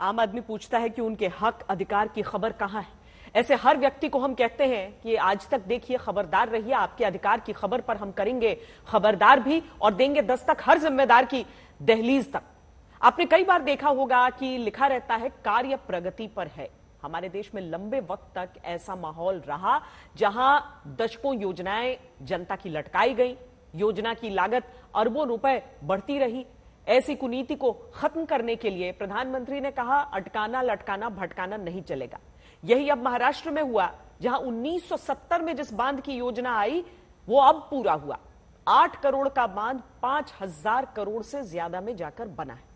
आम आदमी पूछता है कि उनके हक अधिकार की खबर कहां है। ऐसे हर व्यक्ति को हम कहते हैं कि आज तक देखिए, खबरदार रहिए, आपके अधिकार की खबर पर हम करेंगे खबरदार भी और देंगे दस्तक हर जिम्मेदार की दहलीज तक। आपने कई बार देखा होगा कि लिखा रहता है कार्य प्रगति पर है। हमारे देश में लंबे वक्त तक ऐसा माहौल रहा जहां दशकों योजनाएं जनता की लटकाई गई, योजना की लागत अरबों रुपए बढ़ती रही। ऐसी कुनीति को खत्म करने के लिए प्रधानमंत्री ने कहा, अटकाना लटकाना भटकाना नहीं चलेगा। यही अब महाराष्ट्र में हुआ, जहां 1970 में जिस बांध की योजना आई वो अब पूरा हुआ। 8 करोड़ का बांध 5000 करोड़ से ज्यादा में जाकर बना है।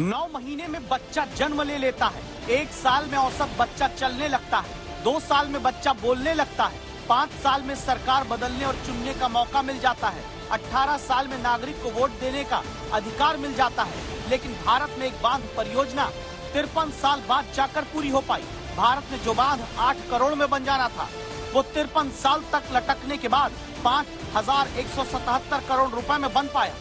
9 महीने में बच्चा जन्म ले लेता है, 1 साल में औसत बच्चा चलने लगता है, 2 साल में बच्चा बोलने लगता है, 5 साल में सरकार बदलने और चुनने का मौका मिल जाता है, 18 साल में नागरिक को वोट देने का अधिकार मिल जाता है। लेकिन भारत में एक बांध परियोजना 53 साल बाद जाकर पूरी हो पाई। भारत में जो बांध 8 करोड़ में बन जाना था, वो 53 साल तक लटकने के बाद 5177 करोड़ रुपए में बन पाया।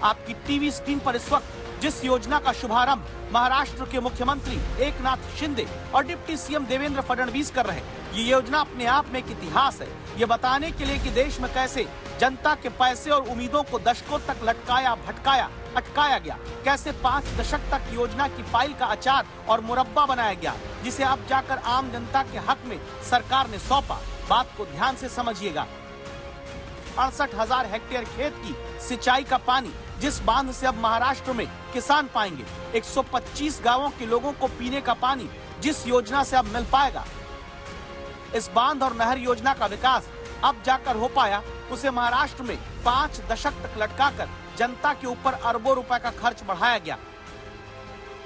आपकी टीवी स्क्रीन पर इस वक्त जिस योजना का शुभारंभ महाराष्ट्र के मुख्यमंत्री एकनाथ शिंदे और डिप्टी सीएम देवेंद्र फडणवीस कर रहे हैं, ये योजना अपने आप में एक इतिहास है। ये बताने के लिए कि देश में कैसे जनता के पैसे और उम्मीदों को दशकों तक लटकाया, भटकाया, अटकाया गया, कैसे 5 दशक तक योजना की फाइल का अचार और मुरब्बा बनाया गया, जिसे अब जाकर आम जनता के हक में सरकार ने सौंपा। बात को ध्यान से समझिएगा। 68,000 हेक्टेयर खेत की सिंचाई का पानी जिस बांध से अब महाराष्ट्र में किसान पाएंगे, 125 गांवों के लोगों को पीने का पानी जिस योजना से अब मिल पाएगा। इस बांध और नहर योजना का विकास अब जाकर हो पाया, उसे महाराष्ट्र में 5 दशक तक लटकाकर जनता के ऊपर अरबों रुपए का खर्च बढ़ाया गया।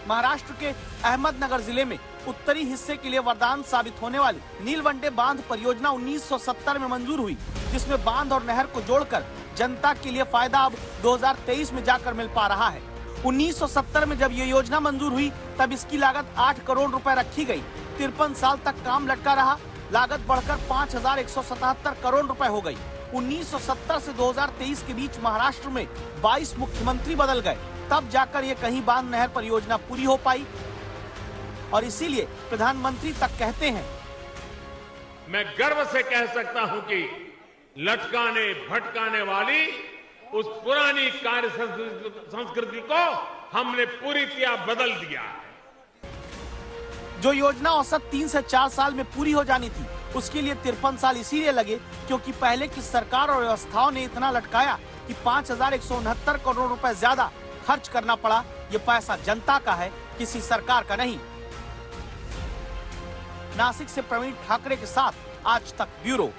महाराष्ट्र के अहमदनगर जिले में उत्तरी हिस्से के लिए वरदान साबित होने वाली नीलवंडे बांध परियोजना 1970 में मंजूर हुई, जिसमें बांध और नहर को जोड़कर जनता के लिए फायदा अब 2023 में जाकर मिल पा रहा है। 1970 में जब ये योजना मंजूर हुई तब इसकी लागत 8 करोड़ रुपए रखी गई। 53 साल तक काम लटका रहा, लागत बढ़कर 5177 करोड़ रुपए हो गई। 1970 से 2023 के बीच महाराष्ट्र में 22 मुख्यमंत्री बदल गए, तब जाकर ये कहीं बांध नहर परियोजना पूरी हो पाई। और इसीलिए प्रधानमंत्री तक कहते हैं, मैं गर्व से कह सकता हूं कि लटकाने भटकाने वाली उस पुरानी कार्य संस्कृति को हमने पूरी तरह बदल दिया है। जो योजना औसत 3 से 4 साल में पूरी हो जानी थी, उसके लिए 53 साल इसीलिए लगे क्योंकि पहले की सरकार और व्यवस्थाओं ने इतना लटकाया कि 5169 करोड़ रुपए ज्यादा खर्च करना पड़ा। ये पैसा जनता का है, किसी सरकार का नहीं। नासिक से प्रवीण ठाकरे के साथ आज तक ब्यूरो।